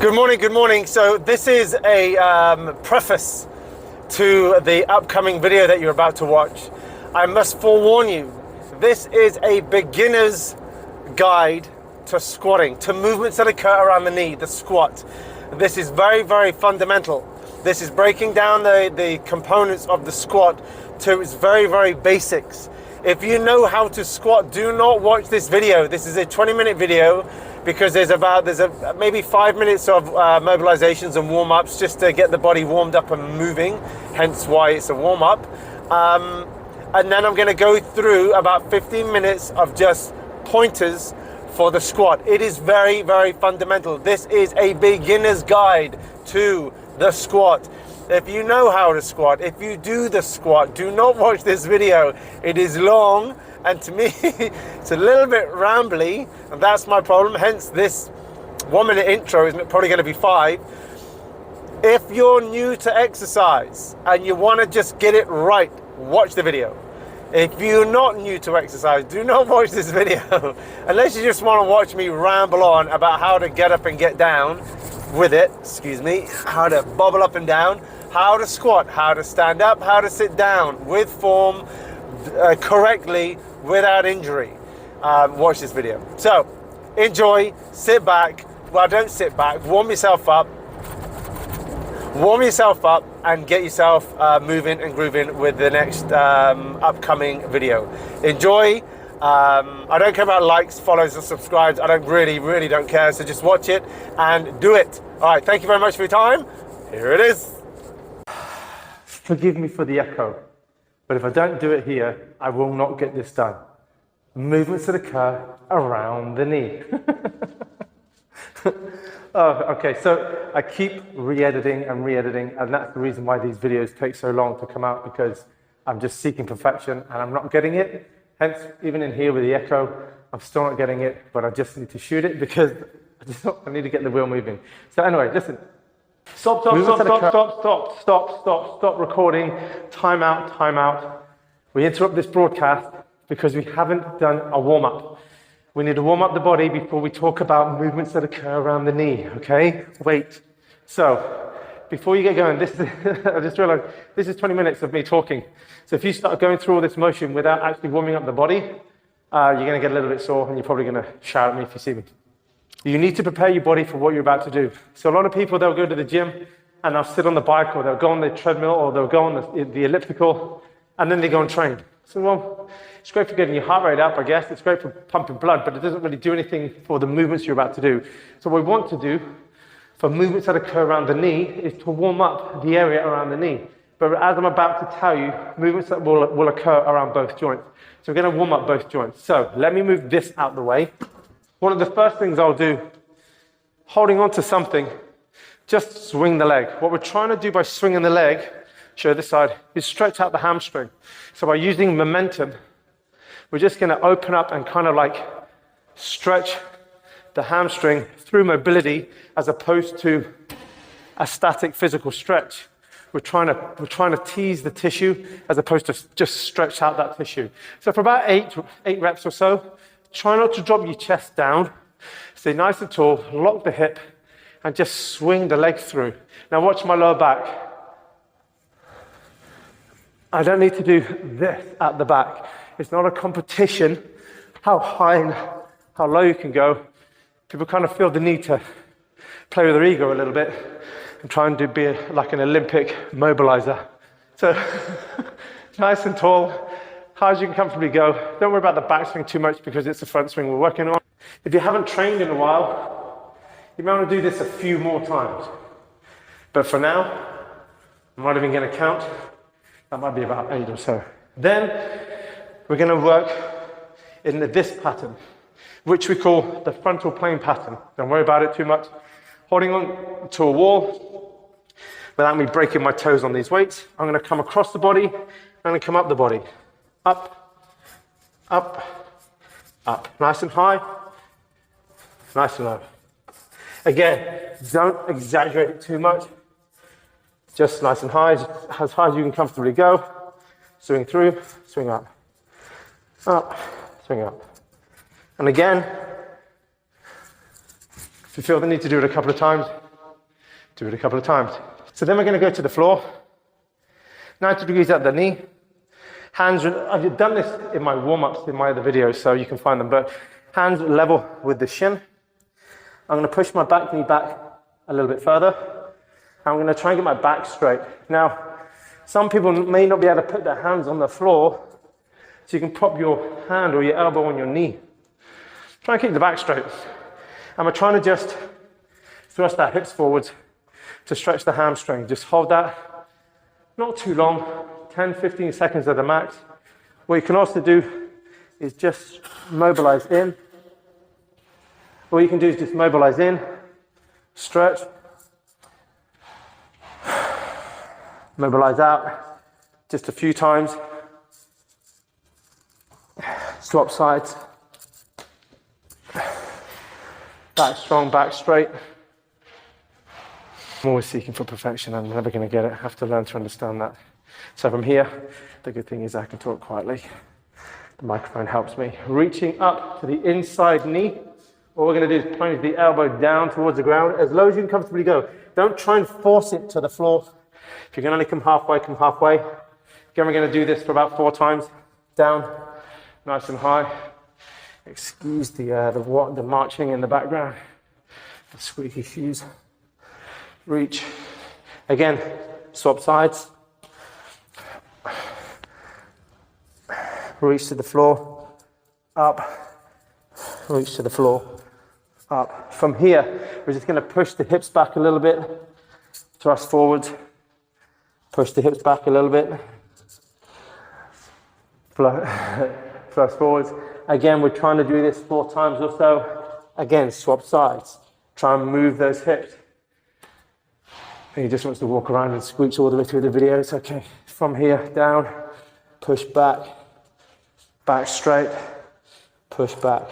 Good morning, good morning. So this is a preface to the upcoming video that you're about to watch. I must forewarn you, this is a beginner's guide to squatting, to movements that occur around the knee, the squat. This is very, very fundamental. This is breaking down the components of the squat to its very, very basics. If you know how to squat, do not watch this video. This is a 20-minute video because there's maybe 5 minutes of mobilizations and warm-ups just to get the body warmed up and moving, hence why it's a warm-up. And then I'm going to go through about 15 minutes of just pointers for the squat. It is very, very fundamental. This is a beginner's guide to the squat. If you know how to squat, if you do the squat, do not watch this video. It is long, and to me, it's a little bit rambly, and that's my problem. Hence, this 1 minute intro is probably going to be 5. If you're new to exercise and you want to just get it right, watch the video. If you're not new to exercise, do not watch this video. Unless you just want to watch me ramble on about how to get up and get down with it, how to bobble up and down, how to squat, how to stand up, how to sit down with form, correctly, without injury. Watch this video. So, enjoy, sit back. Well, don't sit back, warm yourself up and get yourself moving and grooving with the next upcoming video. Enjoy. I don't care about likes, follows, or subscribes. I don't really don't care. So just watch it and do it. All right. Thank you very much for your time. Here it is. Forgive me for the echo, but if I don't do it here, I will not get this done. Movements that occur around the knee. Oh, okay, so I keep re-editing, and that's the reason why these videos take so long to come out, because I'm just seeking perfection and I'm not getting it. Hence, even in here with the echo, I'm still not getting it, but I just need to shoot it because I need to get the wheel moving. So anyway, listen. Stop recording. Time out. We interrupt this broadcast because we haven't done a warm-up. We need to warm up the body before we talk about movements that occur around the knee, okay? Wait. So, before you get going, I just realized this is 20 minutes of me talking. So if you start going through all this motion without actually warming up the body, you're going to get a little bit sore and you're probably going to shout at me if you see me. You need to prepare your body for what you're about to do. So a lot of people, they'll go to the gym and they'll sit on the bike, or they'll go on the treadmill, or they'll go on the elliptical, and then they go and train. So, well, it's great for getting your heart rate up, I guess. It's great for pumping blood, but it doesn't really do anything for the movements you're about to do. So what we want to do for movements that occur around the knee is to warm up the area around the knee. But as I'm about to tell you, movements that will occur around both joints. So we're going to warm up both joints. So let me move this out the way. One of the first things I'll do, holding on to something, just swing the leg. What we're trying to do by swinging the leg, show this side, is stretch out the hamstring. So by using momentum, we're just going to open up and kind of like stretch the hamstring through mobility, as opposed to a static physical stretch. We're trying to tease the tissue as opposed to just stretch out that tissue. So for about eight reps or so, try not to drop your chest down. Stay nice and tall, lock the hip, and just swing the leg through. Now watch my lower back. I don't need to do this at the back. It's not a competition how high and how low you can go. People kind of feel the need to play with their ego a little bit and try and be like an Olympic mobilizer. So nice and tall, high as you can comfortably go. Don't worry about the backswing too much because it's the front swing we're working on. If you haven't trained in a while, you might want to do this a few more times. But for now, I'm not even going to count. That might be about 8 or so. Then we're going to work in this pattern, which we call the frontal plane pattern. Don't worry about it too much. Holding on to a wall without me breaking my toes on these weights. I'm going to come across the body. I'm going to come up the body. Up, up, up. Nice and high, nice and low. Again, don't exaggerate it too much. Just nice and high, as high as you can comfortably go. Swing through, swing up, swing up. And again, if you feel the need to do it a couple of times, Do it a couple of times. So then we're going to go to the floor. 90 degrees at the knee. Hands, I've done this in my warm-ups in my other videos, so you can find them, but hands level with the shin. I'm going to push my back knee back a little bit further. I'm going to try and get my back straight. Now, some people may not be able to put their hands on the floor, so you can prop your hand or your elbow on your knee. Try and keep the back straight. And we're trying to just thrust our hips forwards to stretch the hamstring. Just hold that, not too long, 10, 15 seconds at the max. What you can also do is just mobilize in. What you can do is just mobilize in, stretch, mobilize out, just a few times. Swap sides. Back strong, back straight. I'm always seeking for perfection. I'm never going to get it. I have to learn to understand that. So from here, the good thing is I can talk quietly. The microphone helps me. Reaching up to the inside knee. What we're going to do is plunge the elbow down towards the ground as low as you can comfortably go. Don't try and force it to the floor. If you can only come halfway, come halfway. Again, we're going to do this for about 4 times. Down, nice and high. Excuse the marching in the background. The squeaky shoes. Reach. Again, swap sides. Reach to the floor. Up. Reach to the floor. Up. From here, we're just going to push the hips back a little bit. Thrust forwards. Push the hips back a little bit. Thrust forwards. Again, we're trying to do this 4 times or so. Again, swap sides. Try and move those hips. He just wants to walk around and squeaks all the way through the video. It's okay. From here, down, push back, back straight, push back.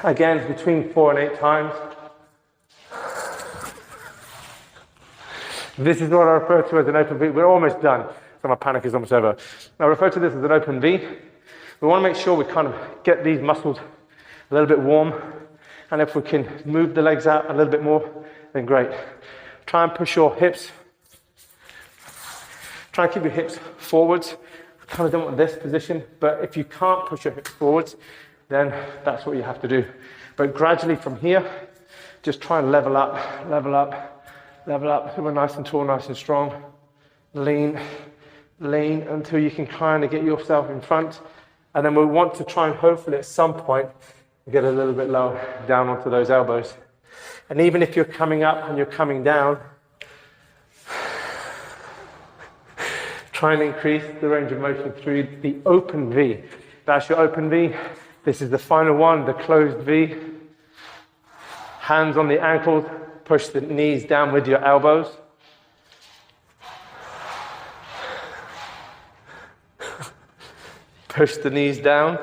Again, between 4 and 8 times. This is what I refer to as an open V. We're almost done, so my panic is almost over. I refer to this as an open V. We want to make sure we kind of get these muscles a little bit warm, and if we can move the legs out a little bit more, then great. Try and push your hips. Try and keep your hips forwards. I kind of don't want this position, but if you can't push your hips forwards, then that's what you have to do. But gradually from here, just try and level up, level up, level up. So we're nice and tall, nice and strong. Lean, lean until you can kind of get yourself in front. And then we want to try and hopefully at some point get a little bit low down onto those elbows. And even if you're coming up and you're coming down, try and increase the range of motion through the open V. That's your open V. This is the final one, the closed V. Hands on the ankles, push the knees down with your elbows. Push the knees down.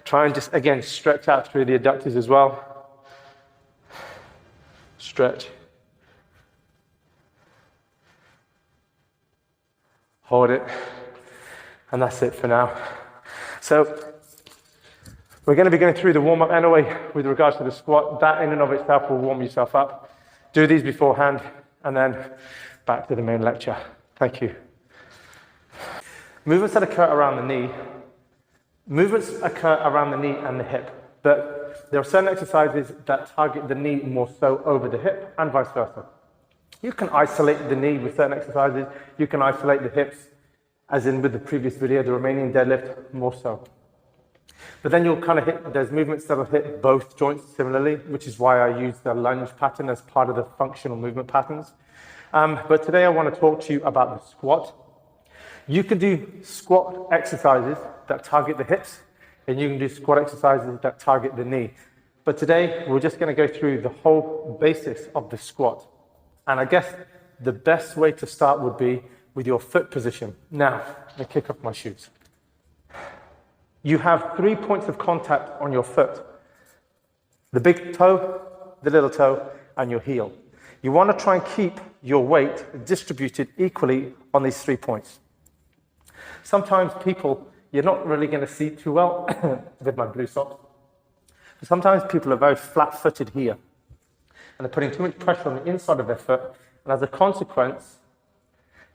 Try and just, again, stretch out through the adductors as well. Stretch. Hold it. And that's it for now. So we're going to be going through the warm-up anyway with regards to the squat. That in and of itself will warm yourself up. Do these beforehand and then back to the main lecture. Thank you. Movements that occur around the knee. Movements occur around the knee and the hip, but there are certain exercises that target the knee more so over the hip and vice versa. You can isolate the knee with certain exercises. You can isolate the hips, as in with the previous video, the Romanian deadlift, more so. But then you'll kind of hit, there's movements that'll hit both joints similarly, which is why I use the lunge pattern as part of the functional movement patterns. But today I want to talk to you about the squat. You can do squat exercises that target the hips, and you can do squat exercises that target the knee. But today, we're just going to go through the whole basis of the squat. And I guess the best way to start would be with your foot position. Now, let me kick off my shoes. You have 3 points of contact on your foot. The big toe, the little toe, and your heel. You want to try and keep your weight distributed equally on these 3 points. Sometimes people, you're not really going to see too well with my blue socks. But sometimes people are very flat-footed here. they're putting too much pressure on the inside of their foot. And as a consequence,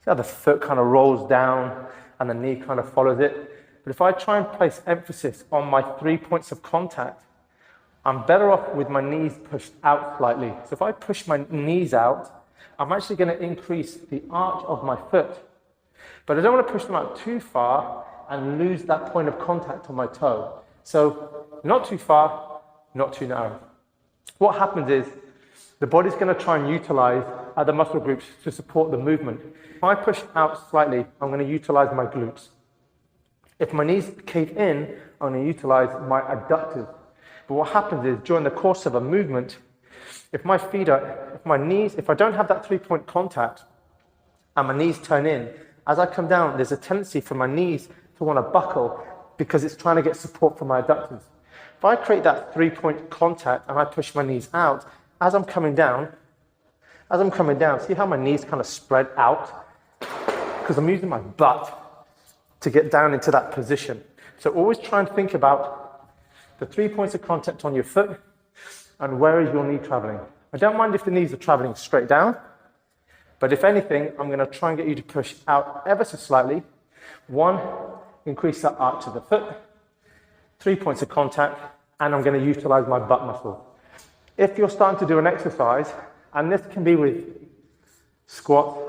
see how the foot kind of rolls down and the knee kind of follows it. But if I try and place emphasis on my 3 points of contact, I'm better off with my knees pushed out slightly. So if I push my knees out, I'm actually going to increase the arch of my foot. But I don't want to push them out too far and lose that point of contact on my toe. So not too far, not too narrow. What happens is the body's going to try and utilize other muscle groups to support the movement. If I push out slightly, I'm going to utilize my glutes. If my knees cave in, I'm going to utilize my adductors. But what happens is during the course of a movement, if I don't have that 3-point contact and my knees turn in, as I come down, there's a tendency for my knees to want to buckle because it's trying to get support from my adductors. If I create that 3-point contact and I push my knees out, as I'm coming down, see how my knees kind of spread out? Because I'm using my butt to get down into that position. So always try and think about the 3 points of contact on your foot and where is your knee traveling. I don't mind if the knees are traveling straight down, but if anything, I'm going to try and get you to push out ever so slightly. 1, increase that arch of the foot, 3 points of contact, and I'm going to utilize my butt muscle. If you're starting to do an exercise, and this can be with squats,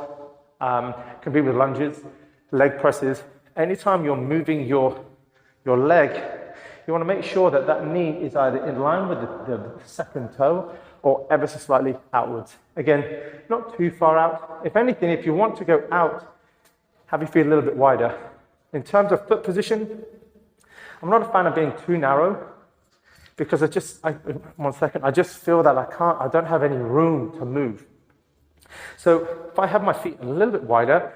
can be with lunges, leg presses, anytime you're moving your leg, you want to make sure that that knee is either in line with the second toe or ever so slightly outwards. Again, not too far out. If anything, if you want to go out, have your feet a little bit wider. In terms of foot position, I'm not a fan of being too narrow because I just feel that I don't have any room to move. So if I have my feet a little bit wider,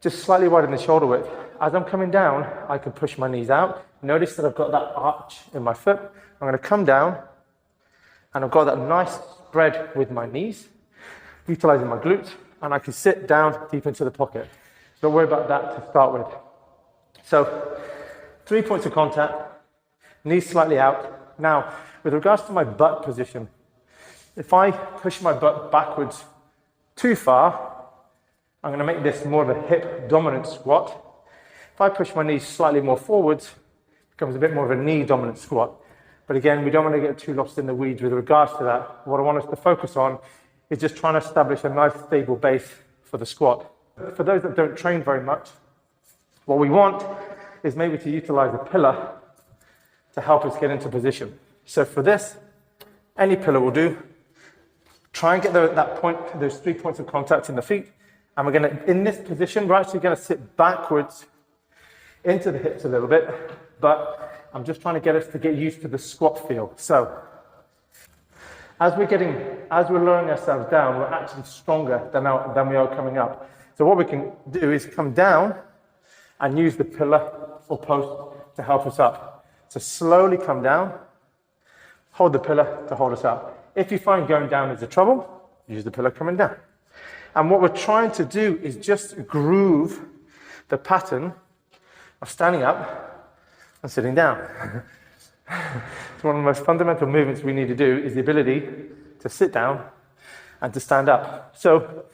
just slightly wider than the shoulder width, as I'm coming down, I can push my knees out. Notice that I've got that arch in my foot. I'm going to come down, and I've got that nice spread with my knees, utilizing my glutes, and I can sit down deep into the pocket. Don't worry about that to start with. So 3 points of contact, knees slightly out. Now, with regards to my butt position, if I push my butt backwards too far, I'm going to make this more of a hip dominant squat. If I push my knees slightly more forwards, it becomes a bit more of a knee dominant squat. But again, we don't want to get too lost in the weeds with regards to that. What I want us to focus on is just trying to establish a nice stable base for the squat. For those that don't train very much, what we want is maybe to utilize a pillar to help us get into position. So for this, any pillar will do. Try and get those 3 points of contact in the feet. And we're going to, in this position, we're actually going to sit backwards into the hips a little bit, but I'm just trying to get us to get used to the squat feel. So as we're lowering ourselves down, we're actually stronger than we are coming up. So what we can do is come down and use the pillar or post to help us up. So slowly come down, hold the pillar to hold us up. If you find going down is a trouble, use the pillar coming down. And what we're trying to do is just groove the pattern of standing up and sitting down. It's one of the most fundamental movements we need to do is the ability to sit down and to stand up. So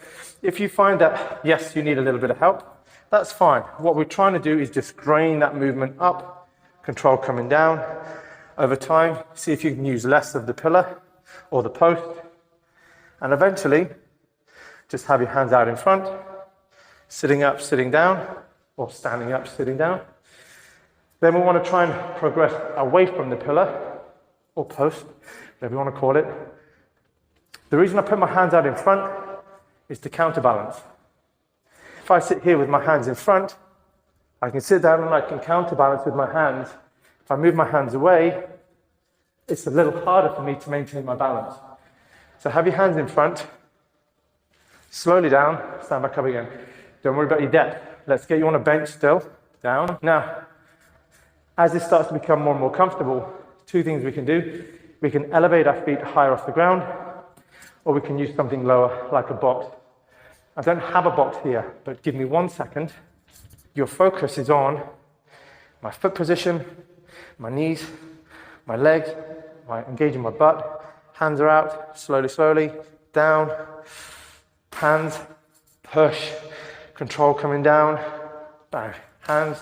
if you find that, yes, you need a little bit of help, that's fine. What we're trying to do is just grain that movement up, control coming down. Over time, see if you can use less of the pillar or the post. And eventually, just have your hands out in front, sitting up, sitting down, or standing up, sitting down. Then we want to try and progress away from the pillar or post, whatever you want to call it. The reason I put my hands out in front is to counterbalance. If I sit here with my hands in front, I can sit down and I can counterbalance with my hands. If I move my hands away, it's a little harder for me to maintain my balance. So have your hands in front, slowly down, stand back up again. Don't worry about your depth. Let's get you on a bench still, down. Now, as this starts to become more and more comfortable, 2 things we can do. We can elevate our feet higher off the ground, or we can use something lower, like a box. I don't have a box here, but give me 1 second. Your focus is on my foot position, my knees, my legs, engaging my butt, hands are out, slowly, slowly, down, hands, push, control coming down, bang, hands,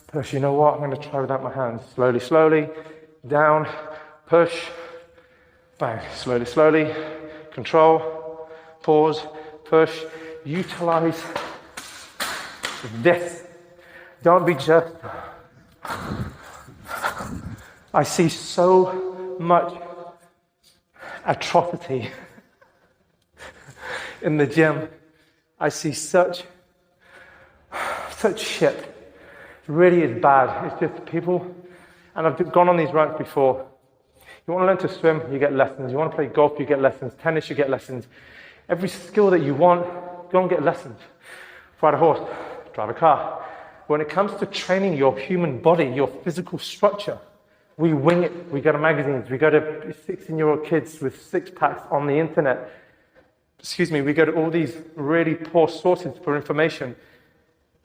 push. You know what, I'm gonna try without my hands. Slowly, slowly, down, push, bang, slowly, slowly, control, pause, push, utilize this. Don't be just, I see so much atrocity in the gym. I see such shit. It really is bad. It's just people, and I've gone on these runs before. You want to learn to swim, you get lessons. You want to play golf, you get lessons. Tennis, you get lessons. Every skill that you want, go and get lessons. Ride a horse, drive a car. When it comes to training your human body, your physical structure, we wing it. We go to magazines. We go to 16-year-old kids with six-packs on the internet. We go to all these really poor sources for information,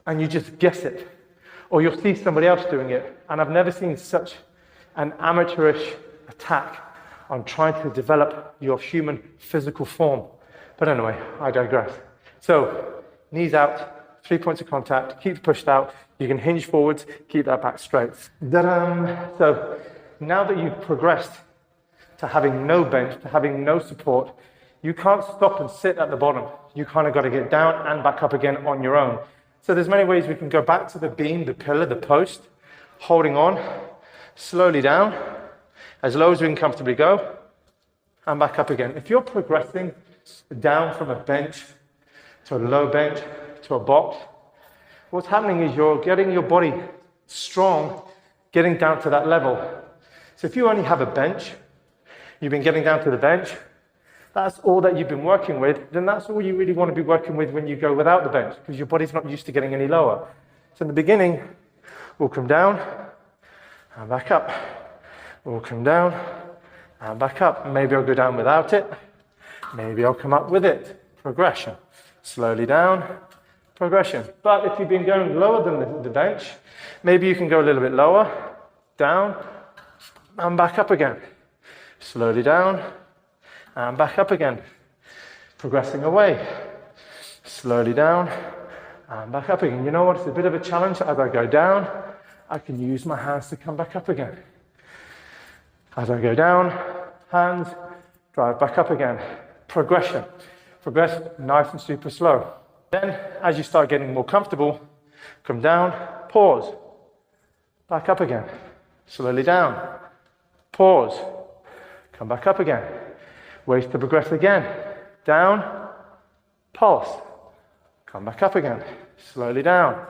and you just guess it. Or you'll see somebody else doing it. And I've never seen such an amateurish attack on trying to develop your human physical form. But anyway, I digress. So, knees out, 3 points of contact, keep pushed out. You can hinge forwards, keep that back straight. So, now that you've progressed to having no bench, to having no support, you can't stop and sit at the bottom. You kind of got to get down and back up again on your own. So there's many ways we can go back to the beam, the pillar, the post, holding on, slowly down, as low as we can comfortably go, and back up again. If you're progressing down from a bench to a low bench to a box, what's happening is you're getting your body strong, getting down to that level. So if you only have a bench, you've been getting down to the bench, that's all that you've been working with, then that's all you really want to be working with when you go without the bench, because your body's not used to getting any lower. So in the beginning, we'll come down and back up. We'll come down and back up. Maybe I'll go down without it. Maybe I'll come up with it. Progression. Slowly down, progression. But if you've been going lower than the bench, maybe you can go a little bit lower, down, and back up again. Slowly down, and back up again. Progressing away. Slowly down, and back up again. You know what? It's a bit of a challenge. As I go down, I can use my hands to come back up again. As I go down, hands, drive back up again. Progression. Progress nice and super slow. Then, as you start getting more comfortable, come down, pause, back up again. Slowly down, pause, come back up again. Ways to progress again. Down, pulse, come back up again. Slowly down,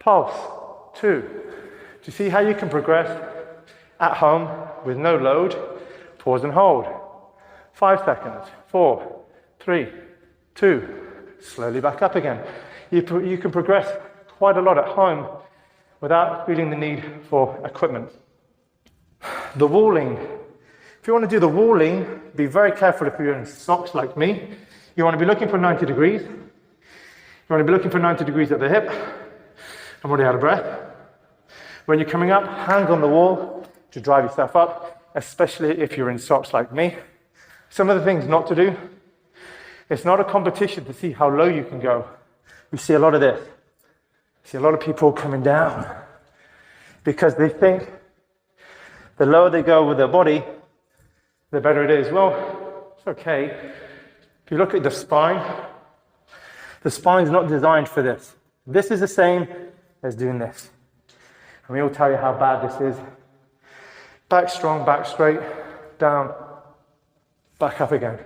pulse, 2. Do you see how you can progress at home with no load? Pause and hold. 5 seconds. 4, 3, 2. Slowly back up again. You can progress quite a lot at home without feeling the need for equipment. The walling. If you want to do the walling, be very careful if you're in socks like me. You want to be looking for 90 degrees. You want to be looking for 90 degrees at the hip. I'm already out of breath. When you're coming up, hands on the wall to drive yourself up, especially if you're in socks like me. Some of the things not to do. It's not a competition to see how low you can go. We see a lot of this. We see a lot of people coming down because they think the lower they go with their body, the better it is. Well, it's okay. If you look at the spine's not designed for this. This is the same as doing this. And we all tell you how bad this is. Back strong, back straight, down, back up again.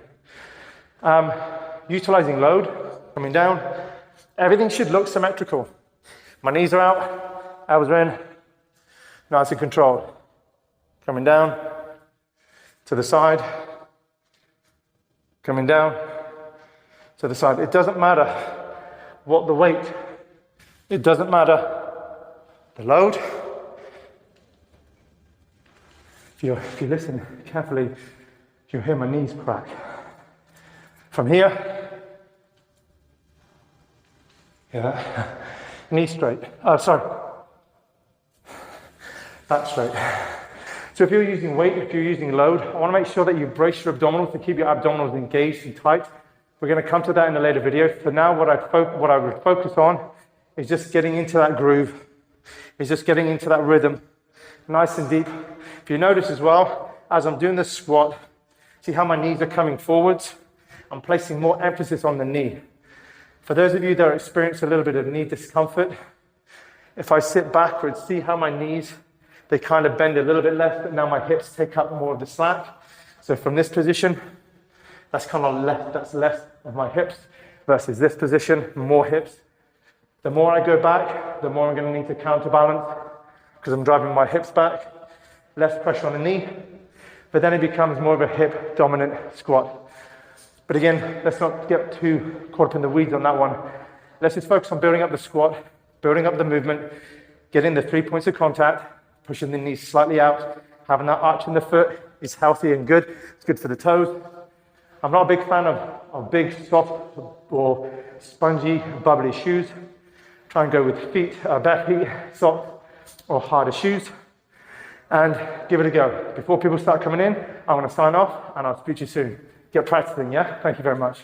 Utilizing load, coming down. Everything should look symmetrical. My knees are out, elbows are in, nice and controlled. Coming down, to the side, coming down, to the side. It doesn't matter what the weight, it doesn't matter the load. If you listen carefully, you'll hear my knees crack. From here, yeah, knee straight. Oh, sorry. Back straight. So if you're using weight, if you're using load, I want to make sure that you brace your abdominals to keep your abdominals engaged and tight. We're going to come to that in a later video. For now, what I would focus on is just getting into that groove, is just getting into that rhythm, nice and deep. If you notice as well, as I'm doing this squat, see how my knees are coming forwards? I'm placing more emphasis on the knee. For those of you that experience a little bit of knee discomfort, if I sit backwards, see how my knees, they kind of bend a little bit less, but now my hips take up more of the slack. So from this position, that's kind of less, that's less of my hips versus this position, more hips. The more I go back, the more I'm going to need to counterbalance because I'm driving my hips back, less pressure on the knee, but then it becomes more of a hip dominant squat. But again, let's not get too caught up in the weeds on that one. Let's just focus on building up the squat, building up the movement, getting the 3 points of contact, pushing the knees slightly out, having that arch in the foot is healthy and good. It's good for the toes. I'm not a big fan of big, soft or spongy, bubbly shoes. Try and go with bare feet, soft or harder shoes, and give it a go. Before people start coming in, I'm going to sign off and I'll speak to you soon. Get practicing, yeah? Thank you very much.